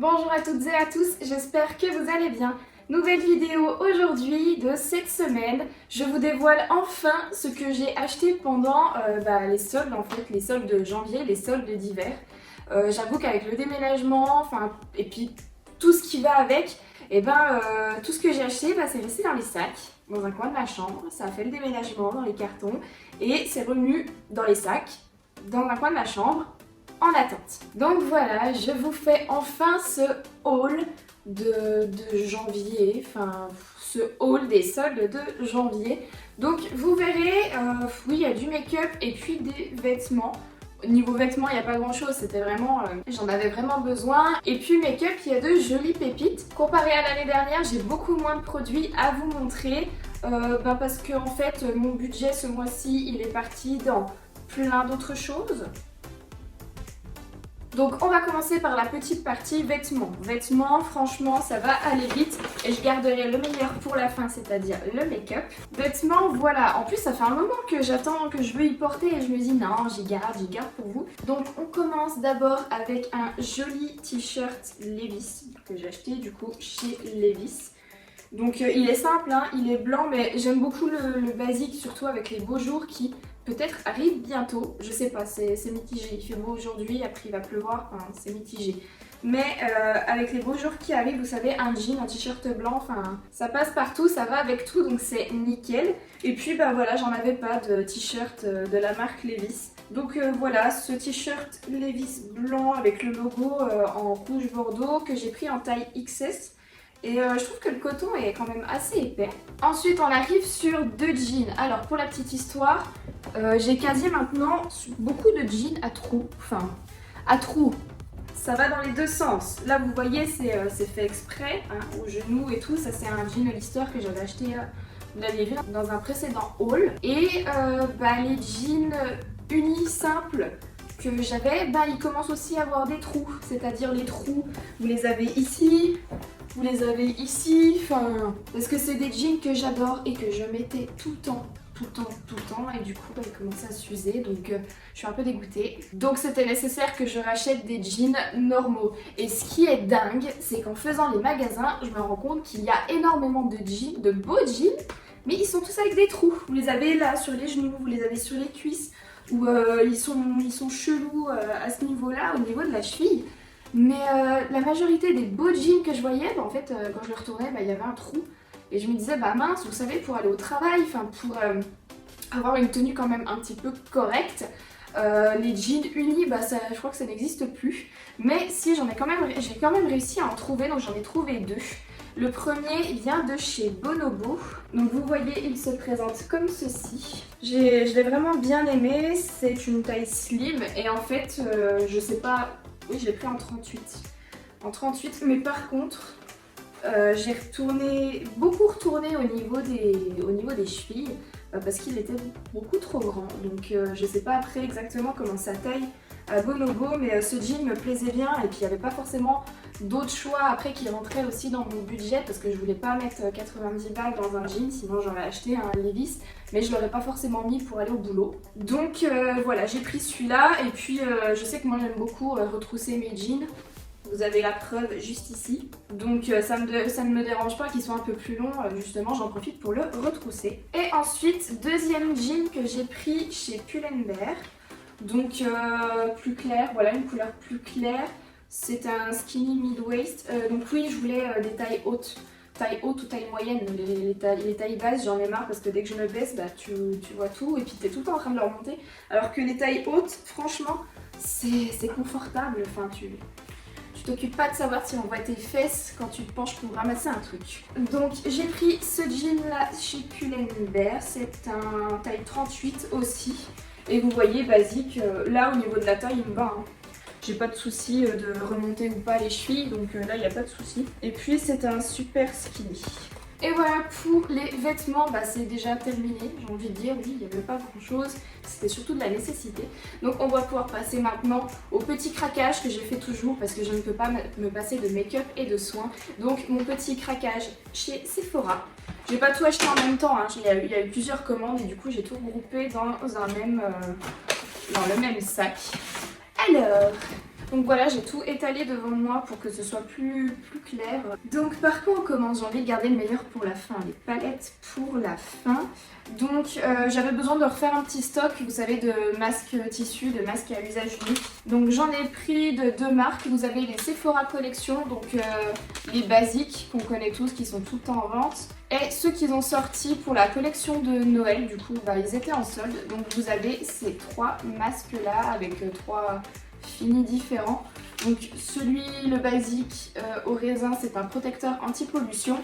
Bonjour à toutes et à tous, j'espère que vous allez bien. Nouvelle vidéo aujourd'hui de cette semaine. Je vous dévoile enfin ce que j'ai acheté pendant les soldes, en fait, les soldes de janvier, les soldes d'hiver. J'avoue qu'avec le déménagement, et puis tout ce qui va avec, tout ce que j'ai acheté, c'est resté dans les sacs, dans un coin de ma chambre. Ça a fait le déménagement dans les cartons et c'est revenu dans les sacs, dans un coin de ma chambre, en attente. Donc voilà, je vous fais enfin ce haul de janvier, ce haul des soldes de janvier. Donc vous verrez, oui, il y a du make-up et puis des vêtements. Niveau vêtements, il n'y a pas grand chose, c'était vraiment, j'en avais vraiment besoin. Et puis make-up, il y a de jolies pépites. Comparé à l'année dernière, j'ai beaucoup moins de produits à vous montrer, parce que en fait, mon budget ce mois-ci, il est parti dans plein d'autres choses. Donc on va commencer par la petite partie vêtements. Vêtements, franchement, ça va aller vite et je garderai le meilleur pour la fin, c'est-à-dire le make-up. Vêtements, voilà. En plus, ça fait un moment que j'attends, que je veux y porter et je me dis non, j'y garde pour vous. Donc on commence d'abord avec un joli t-shirt Levi's que j'ai acheté du coup chez Levi's. Donc il est simple, hein, il est blanc, mais j'aime beaucoup le basique, surtout avec les beaux jours qui peut-être arrivent bientôt. Je sais pas, c'est mitigé. Il fait beau aujourd'hui, après il va pleuvoir, c'est mitigé. Mais avec les beaux jours qui arrivent, vous savez, un jean, un t-shirt blanc, ça passe partout, ça va avec tout, donc c'est nickel. Et puis voilà, j'en avais pas de t-shirt de la marque Levi's. Donc voilà, ce t-shirt Levi's blanc avec le logo en rouge bordeaux que j'ai pris en taille XS. Et je trouve que le coton est quand même assez épais. Ensuite, on arrive sur deux jeans. Alors, pour la petite histoire, j'ai quasi maintenant beaucoup de jeans à trous. À trous. Ça va dans les deux sens. Là, vous voyez, c'est fait exprès, hein, au genou et tout. Ça, c'est un jean Hollister que j'avais acheté, vous l'aviez vu, dans un précédent haul. Et les jeans unis simples que j'avais, ils commencent aussi à avoir des trous. C'est-à-dire les trous, vous les avez ici. Vous les avez ici, parce que c'est des jeans que j'adore et que je mettais tout le temps, et du coup ils commençaient à s'user, donc je suis un peu dégoûtée. Donc c'était nécessaire que je rachète des jeans normaux. Et ce qui est dingue, c'est qu'en faisant les magasins, je me rends compte qu'il y a énormément de jeans, de beaux jeans, mais ils sont tous avec des trous. Vous les avez là sur les genoux, vous les avez sur les cuisses, ou ils sont chelous à ce niveau-là, au niveau de la cheville. Mais la majorité des beaux jeans que je voyais, en fait, quand je les retournais, il y avait un trou. Et je me disais, mince, vous savez, pour aller au travail, pour avoir une tenue quand même un petit peu correcte, les jeans unis, je crois que ça n'existe plus. Mais si, j'ai quand même réussi à en trouver, donc j'en ai trouvé deux. Le premier vient de chez Bonobo. Donc vous voyez, il se présente comme ceci. Je l'ai vraiment bien aimé, c'est une taille slim et en fait, je sais pas... Oui, je l'ai pris en 38. En 38, mais par contre, j'ai beaucoup retourné au niveau des chevilles parce qu'il était beaucoup trop grand. Donc je sais pas après exactement comment ça taille à Bonobo, mais ce jean me plaisait bien et puis il n'y avait pas forcément d'autres choix après qui rentraient aussi dans mon budget parce que je voulais pas mettre 90 balles dans un jean, sinon j'aurais acheté un Levi's, mais je l'aurais pas forcément mis pour aller au boulot. Donc voilà, j'ai pris celui-là et puis je sais que moi j'aime beaucoup retrousser mes jeans. Vous avez la preuve juste ici. Donc ça ne me dérange pas qu'il soit un peu plus long, justement j'en profite pour le retrousser. Et ensuite, deuxième jean que j'ai pris chez Pull&Bear. Donc plus clair, voilà une couleur plus claire. C'est un skinny mid-waist. Donc oui, je voulais des tailles hautes. Taille haute ou taille moyenne. Les tailles basses, j'en ai marre parce que dès que je me baisse, tu vois tout et puis t'es tout le temps en train de le remonter. Alors que les tailles hautes, franchement, c'est confortable. Tu t'occupes pas de savoir si on voit tes fesses quand tu te penches pour ramasser un truc. Donc j'ai pris ce jean là chez Pull&Bear. C'est un taille 38 aussi. Et vous voyez, basique, là au niveau de la taille, il me va. Hein. J'ai pas de souci de remonter ou pas les chevilles, donc là il n'y a pas de souci. Et puis c'est un super skinny. Et voilà pour les vêtements, c'est déjà terminé, j'ai envie de dire, oui, il n'y avait pas grand chose, c'était surtout de la nécessité. Donc on va pouvoir passer maintenant au petit craquage que j'ai fait toujours parce que je ne peux pas me passer de make-up et de soins. Donc mon petit craquage chez Sephora. J'ai pas tout acheté en même temps, hein. Il y a eu plusieurs commandes et du coup j'ai tout regroupé dans le même sac. Alors, Donc voilà, j'ai tout étalé devant moi pour que ce soit plus clair. Donc par quoi on commence? J'ai envie de garder le meilleur pour la fin, les palettes pour la fin. Donc j'avais besoin de refaire un petit stock, vous savez, de masques tissus, de masques à usage unique. Donc j'en ai pris de 2 marques. Vous avez les Sephora Collection, donc les basiques qu'on connaît tous, qui sont tout le temps en vente. Et ceux qu'ils ont sortis pour la collection de Noël, du coup, ils étaient en solde. Donc vous avez ces 3 masques là avec 3 finis différents. Donc celui, le basique au raisin, c'est un protecteur anti-pollution.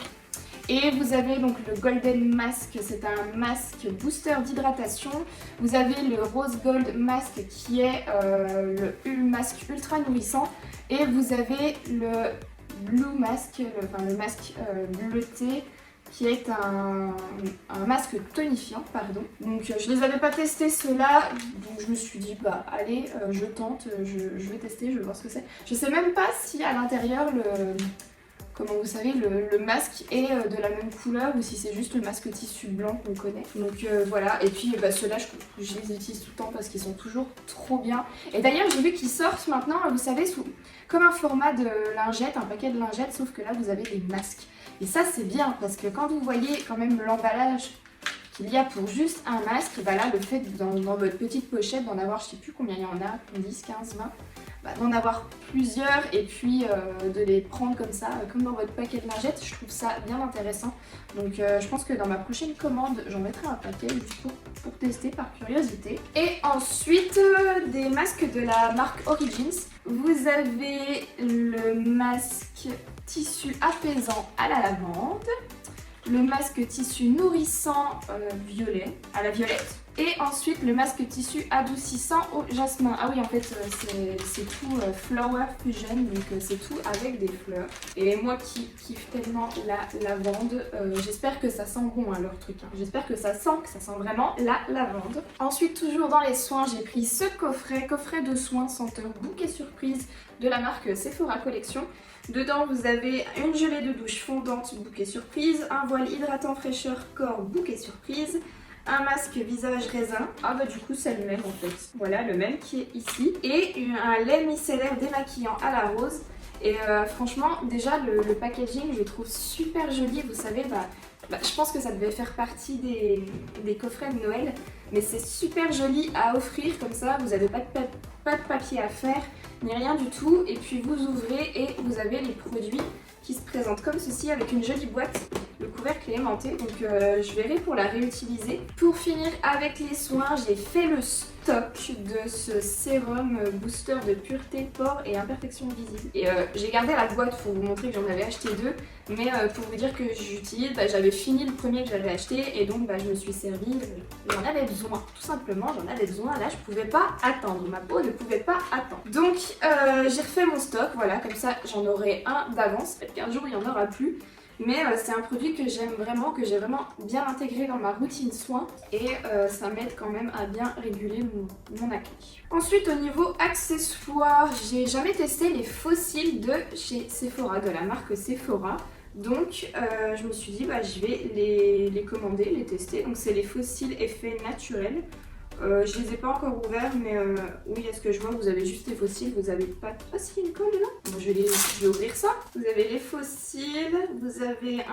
Et vous avez donc le Golden Mask, c'est un masque booster d'hydratation. Vous avez le Rose Gold Mask qui est le masque ultra nourrissant. Et vous avez le Blue Mask, le masque bleuté, qui est un masque tonifiant, pardon. Donc je les avais pas testés ceux-là, donc je me suis dit bah allez, je tente, je vais tester, je vais voir ce que c'est. Je sais même pas si à l'intérieur comment vous savez, le masque est de la même couleur ou si c'est juste le masque tissu blanc qu'on connaît. Donc voilà, et puis ceux-là je les utilise tout le temps parce qu'ils sont toujours trop bien. Et d'ailleurs j'ai vu qu'ils sortent maintenant, vous savez, comme un format de lingette, un paquet de lingettes, sauf que là vous avez des masques. Et ça c'est bien parce que quand vous voyez quand même l'emballage qu'il y a pour juste un masque, bah là le fait dans votre petite pochette d'en avoir, je sais plus combien il y en a, 10, 15, 20, d'en avoir plusieurs et puis de les prendre comme ça, comme dans votre paquet de lingettes, je trouve ça bien intéressant. Donc je pense que dans ma prochaine commande, j'en mettrai un paquet juste pour tester par curiosité. Et ensuite, des masques de la marque Origins. Vous avez le masque tissu apaisant à la lavande, le masque tissu nourrissant violet, à la violette, et ensuite le masque tissu adoucissant au jasmin. Ah oui, en fait c'est tout Flower Fusion, donc c'est tout avec des fleurs. Et moi qui kiffe tellement la lavande, j'espère que ça sent bon leur truc. Hein. J'espère que ça sent vraiment la lavande. Ensuite, toujours dans les soins, j'ai pris ce coffret de soins senteur bouquet surprise de la marque Sephora Collection. Dedans, vous avez une gelée de douche fondante bouquet surprise, un voile hydratant fraîcheur corps bouquet surprise, un masque visage raisin, ah bah du coup c'est le même en fait, voilà le même qui est ici, et un lait micellaire démaquillant à la rose. Et franchement déjà le packaging je le trouve super joli, vous savez, je pense que ça devait faire partie des coffrets de Noël, mais c'est super joli à offrir comme ça, vous n'avez pas de papier à faire, ni rien du tout, et puis vous ouvrez et vous avez les produits qui se présentent comme ceci avec une jolie boîte. Le couvercle est aimanté, donc je verrai pour la réutiliser. Pour finir avec les soins, j'ai fait le stock de ce sérum booster de pureté, pores et imperfections visibles. Et j'ai gardé la boîte pour vous montrer que j'en avais acheté 2, mais pour vous dire que j'utilise, j'avais fini le premier que j'avais acheté et donc je me suis servi, j'en avais besoin, tout simplement, j'en avais besoin. Là je pouvais pas attendre, ma peau ne pouvait pas attendre. Donc j'ai refait mon stock, voilà, comme ça j'en aurai un d'avance, peut-être qu'un jour il n'y en aura plus. Mais c'est un produit que j'aime vraiment, que j'ai vraiment bien intégré dans ma routine soins et ça m'aide quand même à bien réguler mon acné. Ensuite, au niveau accessoires, j'ai jamais testé les faux cils de chez Sephora, de la marque Sephora. Donc je me suis dit je vais les commander, les tester. Donc c'est les faux cils effet naturel. Je les ai pas encore ouverts, mais oui, à ce que je vois, vous avez juste les fossiles, vous avez pas... Ah si, il y a une colle dedans. Bon, je vais ouvrir ça. Vous avez les fossiles, vous avez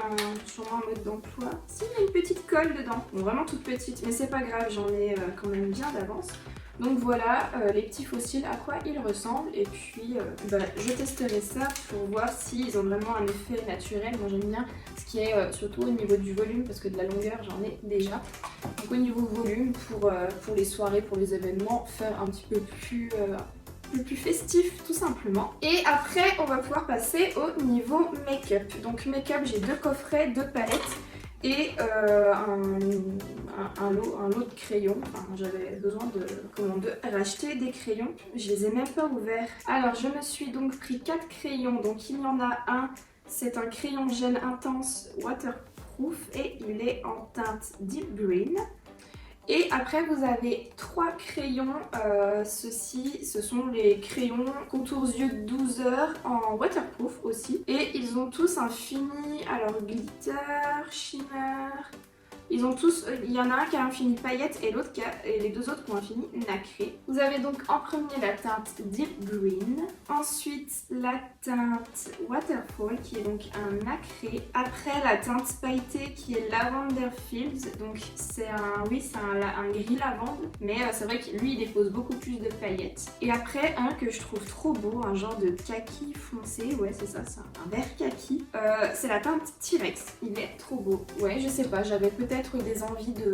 sûrement un mode d'emploi. Si, il y a une petite colle dedans. Bon, vraiment toute petite, mais c'est pas grave, j'en ai quand même bien d'avance. Donc voilà les petits fossiles, à quoi ils ressemblent. Et puis je testerai ça pour voir s'ils ont vraiment un effet naturel. Moi j'aime bien ce qui est surtout au niveau du volume parce que de la longueur j'en ai déjà. Donc au niveau volume pour les soirées, pour les événements, faire un petit peu plus festif tout simplement. Et après on va pouvoir passer au niveau make-up. Donc make-up, j'ai 2 coffrets, 2 palettes et un lot de crayons. Enfin, j'avais besoin de racheter des crayons. Je les ai même pas ouverts. Alors je me suis donc pris 4 crayons. Donc il y en a un, c'est un crayon gel intense waterproof et il est en teinte deep green. Et après vous avez 3 crayons, ceux-ci ce sont les crayons contours yeux de 12 heures en waterproof aussi. Et ils ont tous un fini, alors glitter, shimmer, Ils ont tous, il y en a un qui a un fini paillettes et l'autre et les deux autres qui ont un fini nacré. Vous avez donc en premier la teinte Deep Green, ensuite la teinte Waterfall qui est donc un nacré, après la teinte pailletée qui est Lavender Fields, donc c'est un, oui c'est un gris lavande, mais c'est vrai que lui il dépose beaucoup plus de paillettes. Et après un que je trouve trop beau, un genre de kaki foncé, ouais c'est ça, c'est un vert kaki, c'est la teinte T-Rex, il est trop beau. Ouais je sais pas, j'avais peut-être des envies de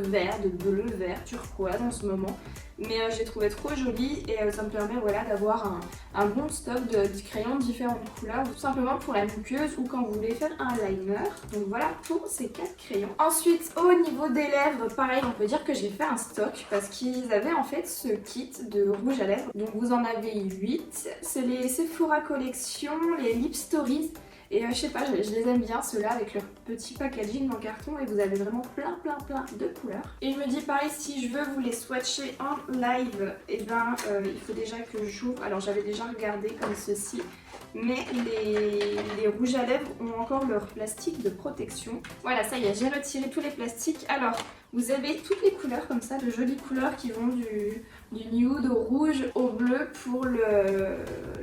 vert, de bleu, vert, turquoise en ce moment, mais j'ai trouvé trop joli et ça me permet voilà, d'avoir un bon stock de crayons de différentes couleurs, tout simplement pour la muqueuse ou quand vous voulez faire un liner. Donc voilà pour ces 4 crayons. Ensuite au niveau des lèvres, pareil on peut dire que j'ai fait un stock parce qu'ils avaient en fait ce kit de rouge à lèvres, donc vous en avez 8, c'est les Sephora Collection, les Lip Stories. Et je sais pas, je les aime bien ceux-là avec leur petit packaging en carton et vous avez vraiment plein de couleurs. Et je me dis pareil, si je veux vous les swatcher en live, et ben il faut déjà que j'ouvre. Alors j'avais déjà regardé comme ceci, mais les rouges à lèvres ont encore leur plastique de protection. Voilà, ça y est, j'ai retiré tous les plastiques. Alors vous avez toutes les couleurs comme ça, de jolies couleurs qui vont du nude au rouge au bleu pour le,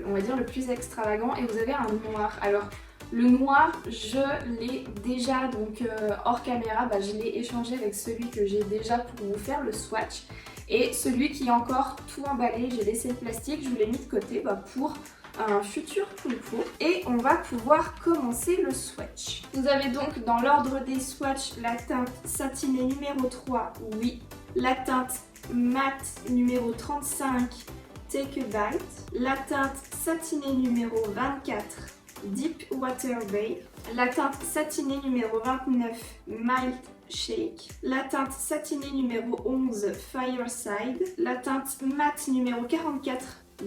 on va dire le plus extravagant, et vous avez un noir. Alors le noir, je l'ai déjà, donc hors caméra, je l'ai échangé avec celui que j'ai déjà pour vous faire le swatch. Et celui qui est encore tout emballé, j'ai laissé le plastique, je vous l'ai mis de côté pour un futur concours. Et on va pouvoir commencer le swatch. Vous avez donc dans l'ordre des swatchs la teinte satinée numéro 3, oui. La teinte mat numéro 35, Take a Bite. La teinte satinée numéro 24, Deep Water Bay, la teinte satinée numéro 29, Mild Shake, la teinte satinée numéro 11, Fireside, la teinte mat numéro 44,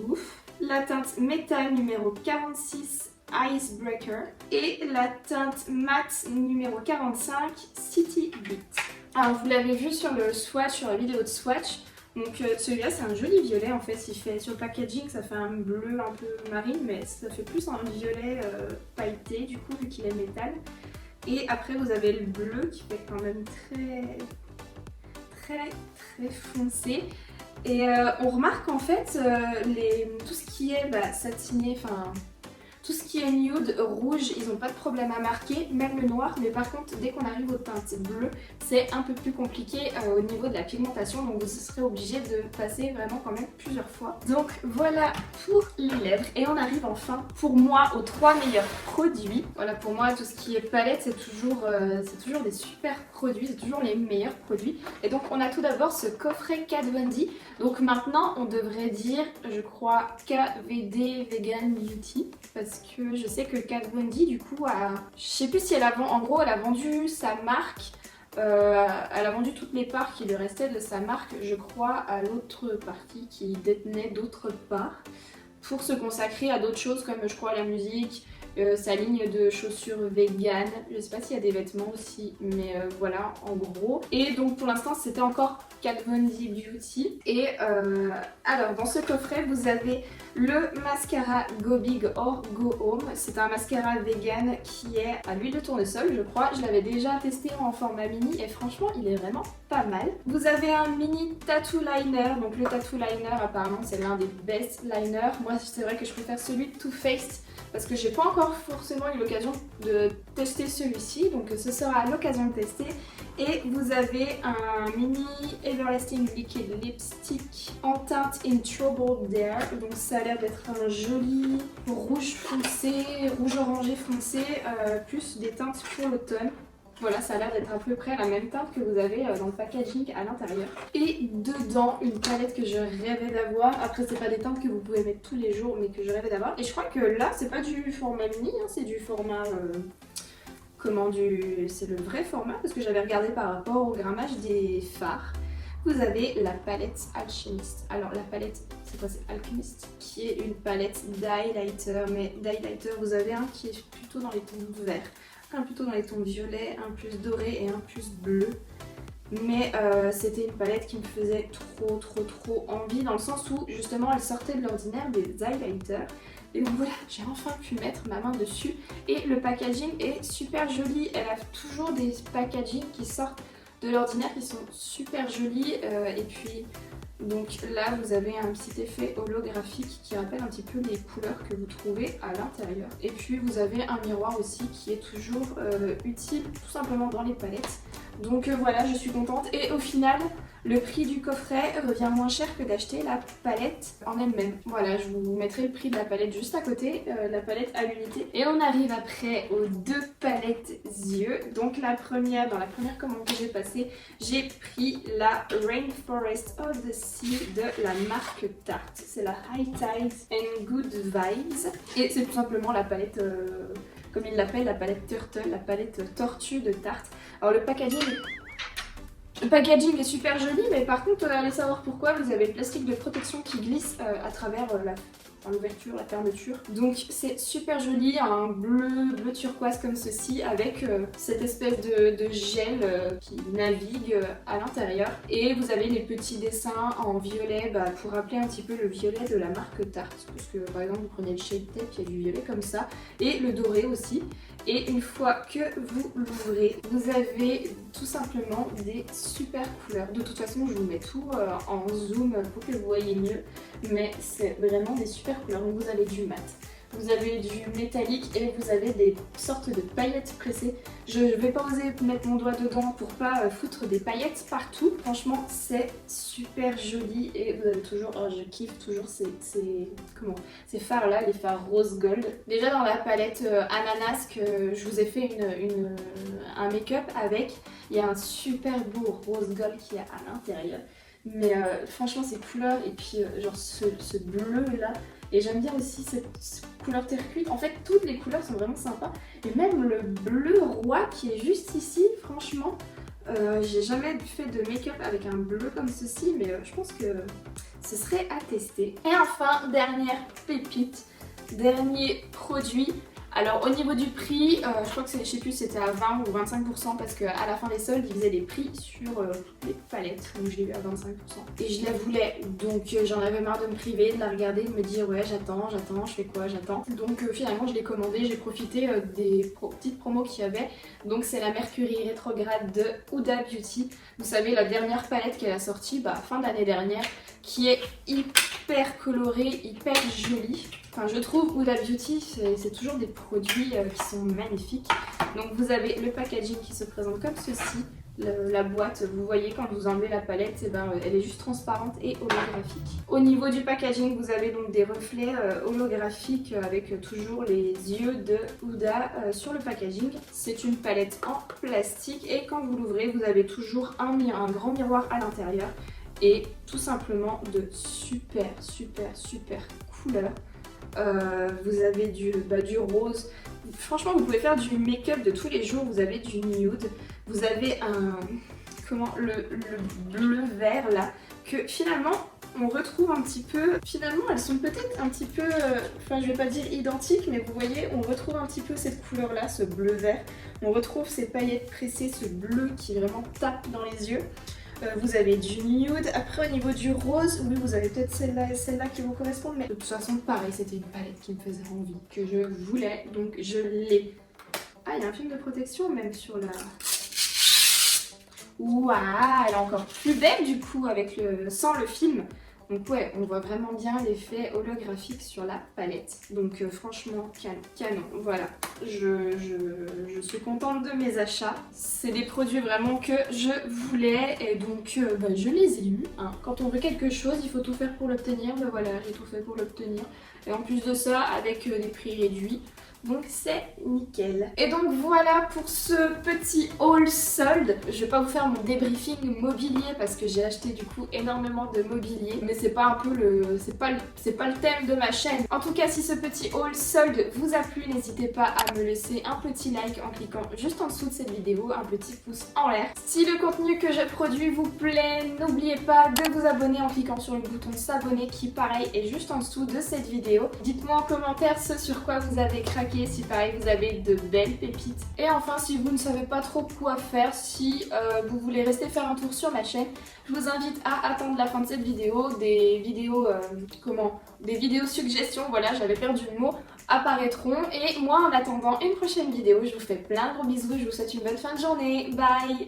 Ouf, la teinte métal numéro 46, Icebreaker, et la teinte mat numéro 45, City Beat. Alors vous l'avez vu sur le swatch, sur la vidéo de swatch. Donc celui-là c'est un joli violet en fait, il fait sur le packaging ça fait un bleu un peu marine, mais ça fait plus un violet pailleté du coup vu qu'il est métal. Et après vous avez le bleu qui fait quand même très foncé. Et on remarque en fait tout ce qui est satiné, enfin tout ce qui est nude, rouge, ils n'ont pas de problème à marquer, même le noir, mais par contre dès qu'on arrive aux teintes bleues, c'est un peu plus compliqué au niveau de la pigmentation, donc vous serez obligé de passer vraiment quand même plusieurs fois. Donc voilà pour les lèvres, et on arrive enfin pour moi aux 3 meilleurs produits. Voilà, pour moi tout ce qui est palette c'est toujours des super produits, c'est toujours les meilleurs produits. Et donc on a tout d'abord ce coffret Kat Von D. Donc maintenant on devrait dire, je crois, KVD Vegan Beauty, parce que je sais que Kat Von D du coup je sais plus si elle a vendu sa marque, elle a vendu toutes les parts qui lui restaient de sa marque, je crois, à l'autre partie qui détenait d'autres parts, pour se consacrer à d'autres choses comme je crois la musique, sa ligne de chaussures vegan, je sais pas s'il y a des vêtements aussi, mais voilà en gros. Et donc pour l'instant c'était encore Kat Von D Beauty. Et alors dans ce coffret vous avez le mascara Go Big or Go Home. C'est un mascara vegan qui est à l'huile de tournesol je crois, je l'avais déjà testé en format mini et franchement il est vraiment pas mal. Vous avez un mini tattoo liner, donc le tattoo liner apparemment c'est l'un des best liners. Moi c'est vrai que je préfère celui de Too Faced parce que j'ai pas encore forcément eu l'occasion de tester celui-ci, donc ce sera l'occasion de tester. Et vous avez un mini Everlasting Liquid Lipstick en teinte In Troubled There, donc ça a l'air d'être un joli rouge foncé, rouge orangé foncé, plus des teintes pour l'automne. Voilà, ça a l'air d'être à peu près la même teinte que vous avez dans le packaging à l'intérieur. Et dedans, une palette que je rêvais d'avoir. Après, c'est pas des teintes que vous pouvez mettre tous les jours, mais que je rêvais d'avoir. Et je crois que là, c'est pas du format mini, hein, c'est du format... c'est le vrai format, parce que j'avais regardé par rapport au grammage des fards. Vous avez la palette Alchemist. Alors la palette, c'est quoi? C'est Alchemist, qui est une palette d'highlighter. Mais d'highlighter, vous avez un qui est plutôt dans les tons verts, un plutôt dans les tons violets, un plus doré et un plus bleu. Mais c'était une palette qui me faisait trop envie, dans le sens où justement elle sortait de l'ordinaire des highlighters. Et donc voilà, j'ai enfin pu mettre ma main dessus. Et le packaging est super joli. Elle a toujours des packagings qui sortent de l'ordinaire qui sont super jolis. Et puis donc là vous avez un petit effet holographique qui rappelle un petit peu les couleurs que vous trouvez à l'intérieur. Et puis vous avez un miroir aussi qui est toujours utile tout simplement dans les palettes. Donc voilà, je suis contente. Et au final, le prix du coffret revient moins cher que d'acheter la palette en elle-même. Voilà, je vous mettrai le prix de la palette juste à côté, la palette à l'unité. Et on arrive après aux deux palettes yeux. Donc la première, dans la première commande que j'ai passée, j'ai pris la Rainforest of the Sea de la marque Tarte. C'est la High Tides and Good Vibes. Et c'est tout simplement la palette... comme ils l'appellent, la palette Turtle, la palette tortue de Tarte. Alors le packaging est super joli, mais par contre, allez savoir pourquoi, vous avez le plastique de protection qui glisse à travers l'ouverture, la fermeture. Donc c'est super joli, un bleu turquoise comme ceci, avec cette espèce de gel qui navigue à l'intérieur. Et vous avez les petits dessins en violet pour rappeler un petit peu le violet de la marque Tarte. Parce que par exemple, vous prenez le Shade Tape, il y a du violet comme ça, et le doré aussi. Et une fois que vous l'ouvrez, vous avez tout simplement des super couleurs. De toute façon, je vous mets tout en zoom pour que vous voyez mieux. Mais c'est vraiment des super couleurs. Donc vous avez du mat, vous avez du métallique et vous avez des sortes de paillettes pressées. Je vais pas oser mettre mon doigt dedans pour pas foutre des paillettes partout. Franchement, c'est super joli et vous avez toujours, je kiffe toujours ces fards là, les fards rose gold. Déjà dans la palette ananas que je vous ai fait un make-up avec, il y a un super beau rose gold qui est à l'intérieur. Mais franchement ces couleurs et puis genre ce bleu là, et j'aime bien aussi cette couleur terre-cuite. En fait toutes les couleurs sont vraiment sympas. Et même le bleu roi qui est juste ici, franchement j'ai jamais fait de make-up avec un bleu comme ceci, mais je pense que ce serait à tester. Et enfin, dernière pépite, dernier produit. Alors au niveau du prix, je crois que je sais plus si c'était à 20 ou 25% parce qu'à la fin des soldes, ils faisaient des prix sur toutes les palettes. Donc je l'ai eu à 25%. Et je la voulais, donc j'en avais marre de me priver, de la regarder, de me dire ouais j'attends, je fais quoi, j'attends. Donc finalement je l'ai commandé, j'ai profité des petites promos qu'il y avait. Donc c'est la Mercury rétrograde de Huda Beauty. Vous savez la dernière palette qu'elle a sortie fin d'année dernière, qui est hyper colorée, hyper jolie. Enfin, je trouve Huda Beauty, c'est toujours des produits qui sont magnifiques. Donc vous avez le packaging qui se présente comme ceci. La boîte, vous voyez quand vous enlevez la palette, elle est juste transparente et holographique. Au niveau du packaging, vous avez donc des reflets holographiques avec toujours les yeux de Huda sur le packaging. C'est une palette en plastique et quand vous l'ouvrez, vous avez toujours un grand miroir à l'intérieur et tout simplement de super couleurs. Vous avez du rose. Franchement, vous pouvez faire du make-up de tous les jours. Vous avez du nude. Vous avez le bleu vert là que finalement on retrouve un petit peu. Finalement, elles sont peut-être un petit peu, je vais pas dire identiques, mais vous voyez, on retrouve un petit peu cette couleur là, ce bleu vert. On retrouve ces paillettes pressées, ce bleu qui vraiment tape dans les yeux. Vous avez du nude. Après au niveau du rose, oui vous avez peut-être celle-là et celle-là qui vous correspondent, mais de toute façon pareil, c'était une palette qui me faisait envie, que je voulais, donc je l'ai. Ah, il y a un film de protection même sur la... Waouh, elle est encore plus belle du coup sans le film. Donc ouais, on voit vraiment bien l'effet holographique sur la palette. Donc franchement, canon. Voilà, je suis contente de mes achats. C'est des produits vraiment que je voulais et donc je les ai eus. Hein. Quand on veut quelque chose, il faut tout faire pour l'obtenir. Ben voilà, j'ai tout fait pour l'obtenir. Et en plus de ça, avec des prix réduits. Donc c'est nickel. Et donc voilà pour ce petit haul solde. Je vais pas vous faire mon débriefing mobilier parce que j'ai acheté du coup énormément de mobilier. Mais c'est pas un peu c'est pas le thème de ma chaîne. En tout cas, si ce petit haul solde vous a plu, n'hésitez pas à me laisser un petit like en cliquant juste en dessous de cette vidéo, un petit pouce en l'air. Si le contenu que je produis vous plaît, n'oubliez pas de vous abonner en cliquant sur le bouton s'abonner qui pareil est juste en dessous de cette vidéo. Dites-moi en commentaire ce sur quoi vous avez craqué liker si pareil vous avez de belles pépites. Et enfin, si vous ne savez pas trop quoi faire, si vous voulez rester faire un tour sur ma chaîne, je vous invite à attendre la fin de cette vidéo. Des vidéos, des vidéos suggestions, voilà, j'avais perdu le mot, apparaîtront. Et moi, en attendant une prochaine vidéo, je vous fais plein de gros bisous, je vous souhaite une bonne fin de journée. Bye!